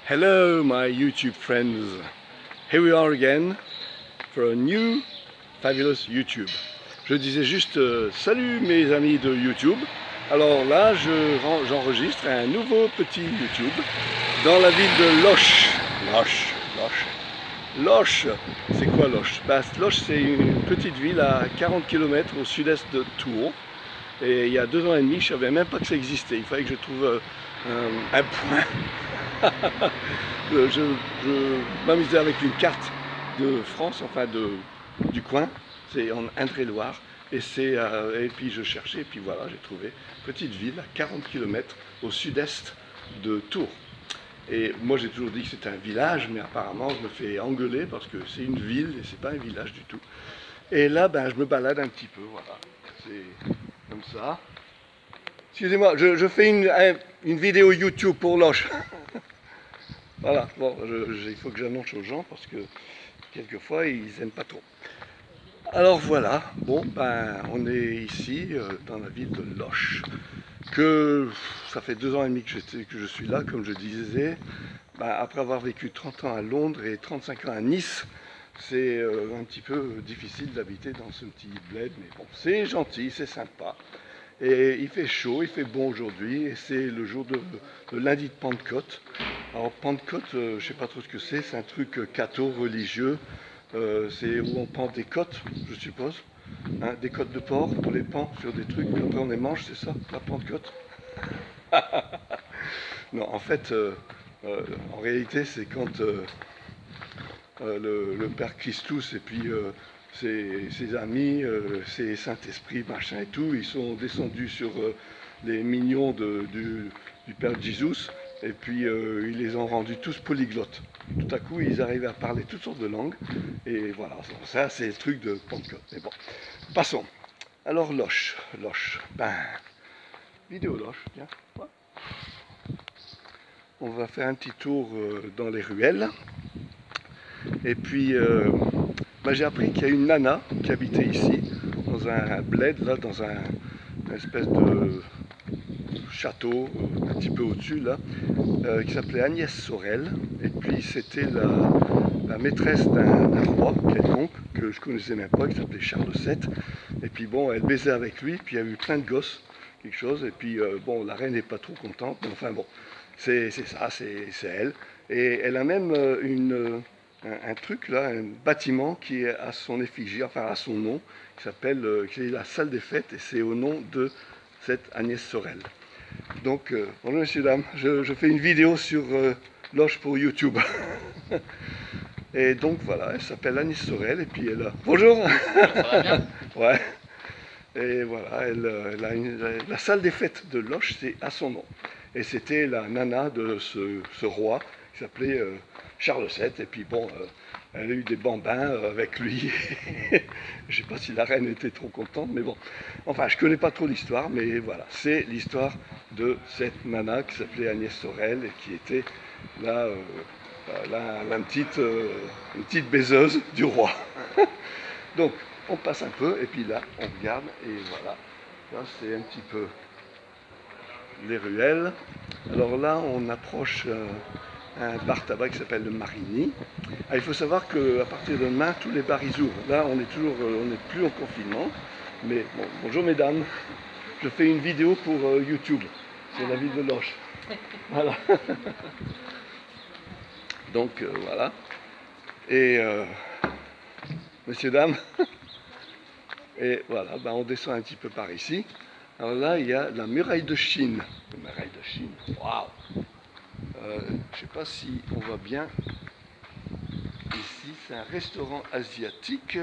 Hello my YouTube friends, here we are again for a new fabulous YouTube. Je disais juste salut mes amis de YouTube. Alors là j'enregistre un nouveau petit YouTube dans la ville de Loches. Loches, c'est quoi Loches? Loches c'est une petite ville à 40 km au sud-est de Tours. Et il y a 2 ans et demi, je ne savais même pas que ça existait. Il fallait que je trouve un point. je m'amusais avec une carte de France, enfin du coin. C'est en Indre-et-Loire. Et puis je cherchais, et puis voilà, j'ai trouvé petite ville à 40 km au sud-est de Tours. Et moi j'ai toujours dit que c'était un village, mais apparemment je me fais engueuler parce que c'est une ville et c'est pas un village du tout. Et là, je me balade un petit peu, voilà. C'est comme ça. Excusez-moi, je fais une vidéo YouTube pour Loches. Voilà, bon, il faut que j'annonce aux gens parce que quelquefois ils n'aiment pas trop. Alors voilà, bon, on est ici dans la ville de Loches. Ça fait 2 ans et demi que je suis là, comme je disais. Après avoir vécu 30 ans à Londres et 35 ans à Nice, c'est un petit peu difficile d'habiter dans ce petit bled, mais bon, c'est gentil, c'est sympa. Et il fait chaud, il fait bon aujourd'hui, et c'est le jour de lundi de Pentecôte. Alors Pentecôte, je ne sais pas trop ce que c'est un truc catho religieux, c'est où on pend des côtes, je suppose, hein, des côtes de porc, on les pend sur des trucs, puis après on les mange, c'est ça, la Pentecôte? Non, en fait, en réalité, c'est quand le Père Christus et puis ses amis, ses Saint-Esprit, machin et tout, ils sont descendus sur les mignons du Père Jésus, et puis ils les ont rendus tous polyglottes. Tout à coup, ils arrivaient à parler toutes sortes de langues, et voilà, ça c'est le truc de Pentecôte. Mais bon, passons. Alors Loches, vidéo Loches, tiens. Ouais. On va faire un petit tour dans les ruelles. Et puis, j'ai appris qu'il y a une nana qui habitait ici, dans un bled, là, dans une espèce de château, un petit peu au-dessus, là, qui s'appelait Agnès Sorel. Et puis, c'était la maîtresse d'un roi quelconque, que je connaissais même pas, qui s'appelait Charles VII. Et puis, bon, elle baisait avec lui, puis il y a eu plein de gosses, quelque chose. Et puis, bon, la reine n'est pas trop contente, mais enfin, bon, c'est ça, c'est elle. Et elle a même un truc là, un bâtiment qui est à son effigie, enfin à son nom, qui est la salle des fêtes, et c'est au nom de cette Agnès Sorel. Donc, bonjour messieurs, dames, je fais une vidéo sur Loches pour YouTube. Et donc voilà, elle s'appelle Agnès Sorel, et puis elle a... Bonjour. Ça va bien? Ouais. Et voilà, la salle des fêtes de Loches, c'est à son nom. Et c'était la nana de ce roi qui s'appelait Charles VII. Et puis bon, elle a eu des bambins avec lui. Je ne sais pas si la reine était trop contente, mais bon. Enfin, je ne connais pas trop l'histoire, mais voilà. C'est l'histoire de cette nana qui s'appelait Agnès Sorel et qui était là, une petite baiseuse du roi. Donc, on passe un peu, et puis là, on regarde, et voilà. Là, c'est un petit peu les ruelles. Alors là, on approche un bar tabac qui s'appelle le Marigny. Il faut savoir qu'à partir de demain, tous les bars ils ouvrent. Là, on n'est plus en confinement. Mais bon, bonjour mesdames. Je fais une vidéo pour YouTube. C'est la ville de Loches. Voilà. Donc voilà. Et messieurs, dames. Et voilà, on descend un petit peu par ici. Alors là, il y a la muraille de Chine. La muraille de Chine, waouh! Je ne sais pas si on voit bien. Ici, c'est un restaurant asiatique.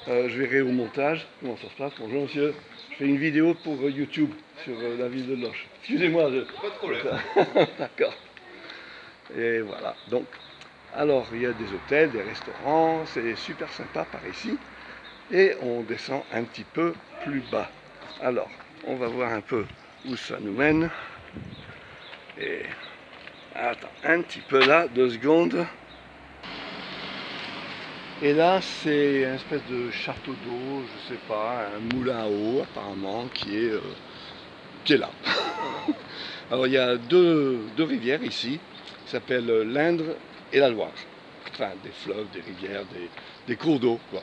Je verrai au montage comment ça se passe. Bonjour monsieur, je fais une vidéo pour YouTube sur la ville de Loches. Excusez-moi. Pas de problème. D'accord. Et voilà, donc, alors il y a des hôtels, des restaurants, c'est super sympa par ici. Et on descend un petit peu plus bas. Alors, on va voir un peu où ça nous mène. Et attends, un petit peu là, 2 secondes. Et là, c'est une espèce de château d'eau, je sais pas, un moulin à eau apparemment, qui est là. Alors il y a deux rivières ici. qui s'appelle l'Indre et la Loire. Enfin, des fleuves, des rivières, des cours d'eau, quoi.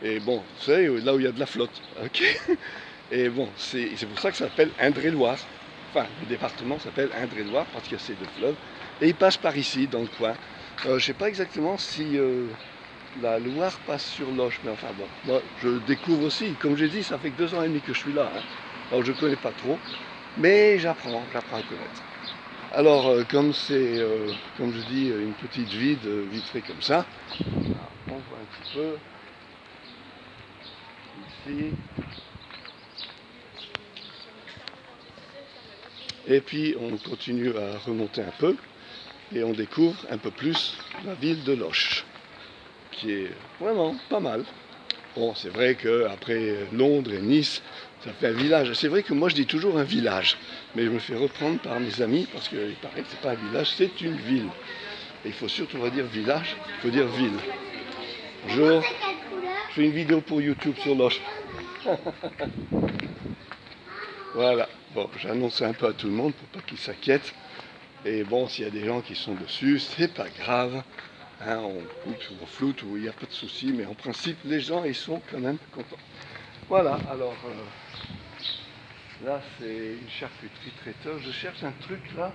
Et bon, vous savez, là où il y a de la flotte, ok. Et bon, c'est pour ça que ça s'appelle Indre-et-Loire. Enfin, le département s'appelle Indre-et-Loire parce qu'il y a ces deux fleuves. Et il passe par ici, dans le coin. Je ne sais pas exactement si la Loire passe sur Loches, mais enfin bon, moi je découvre aussi. Comme j'ai dit, ça fait que 2 ans et demi que je suis là. Hein. Alors je ne connais pas trop, mais j'apprends à connaître. Alors, comme c'est, comme je dis, une petite vide, vite fait comme ça, on voit un petit peu ici. Et puis on continue à remonter un peu et on découvre un peu plus la ville de Loches, qui est vraiment pas mal. Bon, c'est vrai qu'après Londres et Nice, ça fait un village. C'est vrai que moi je dis toujours un village, mais je me fais reprendre par mes amis parce qu'il paraît que c'est pas un village, c'est une ville. Et il faut surtout pas dire village, il faut dire ville. Bonjour, je fais une vidéo pour YouTube sur Loches. Voilà, bon, j'annonce un peu à tout le monde pour pas qu'ils s'inquiètent. Et bon, s'il y a des gens qui sont dessus, c'est pas grave. Hein, on coupe ou on floute, ou il n'y a pas de souci, mais en principe, les gens, ils sont quand même contents. Voilà, alors là, c'est une charcuterie traiteur. Je cherche un truc là.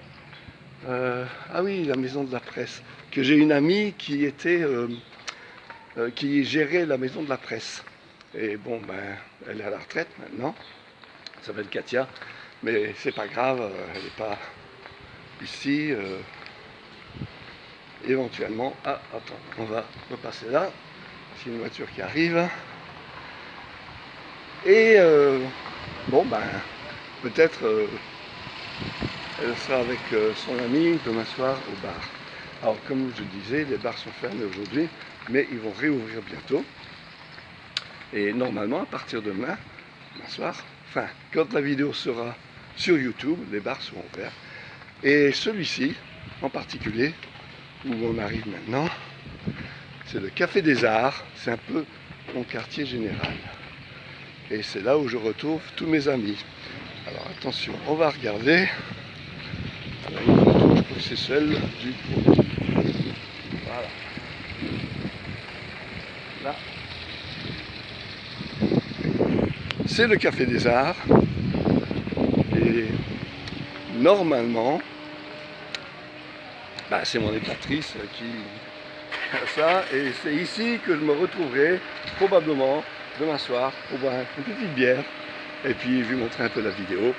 Ah oui, la maison de la presse. Que j'ai une amie qui était, qui gérait la maison de la presse. Et bon, ben, elle est à la retraite maintenant. Elle s'appelle Katia. Mais c'est pas grave, elle n'est pas ici. Éventuellement. Ah, attends, on va repasser là. C'est une voiture qui arrive. Et bon, ben, peut-être elle sera avec son ami demain soir au bar. Alors, comme je disais, les bars sont fermés aujourd'hui, mais ils vont réouvrir bientôt. Et normalement, à partir de demain soir, enfin, quand la vidéo sera sur YouTube, les bars seront ouverts. Et celui-ci, en particulier, où on arrive maintenant, c'est le Café des Arts. C'est un peu mon quartier général. Et c'est là où je retrouve tous mes amis. Alors attention, on va regarder. Alors, une photo, je crois que c'est celle du groupe. Voilà. Là. C'est le Café des Arts. Et normalement, bah, c'est mon épatrice qui a ça. Et c'est ici que je me retrouverai probablement demain soir pour boire une petite bière. Et puis je lui montrer un peu la vidéo.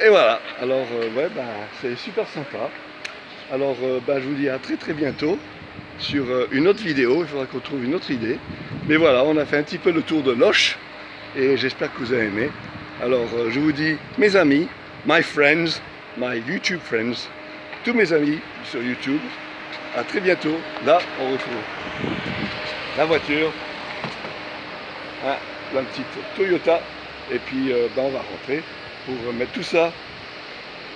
Et voilà, alors ouais, bah, c'est super sympa. Alors bah, je vous dis à très très bientôt sur une autre vidéo. Il faudra qu'on trouve une autre idée. Mais voilà, on a fait un petit peu le tour de Loches et j'espère que vous avez aimé. Alors je vous dis, mes amis, my friends, my YouTube friends, tous mes amis sur YouTube, à très bientôt. Là, on retrouve la voiture, hein, la petite Toyota, et puis bah, on va rentrer pour mettre tout ça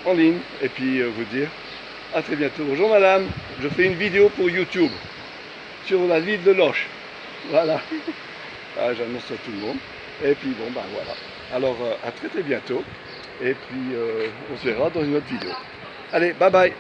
en ligne et puis vous dire à très bientôt. Bonjour madame, je fais une vidéo pour YouTube sur la ville de Loches. Voilà. Ah, j'annonce à tout le monde. Et puis bon ben voilà. Alors à très très bientôt. Et puis on se verra dans une autre vidéo. Allez, bye bye.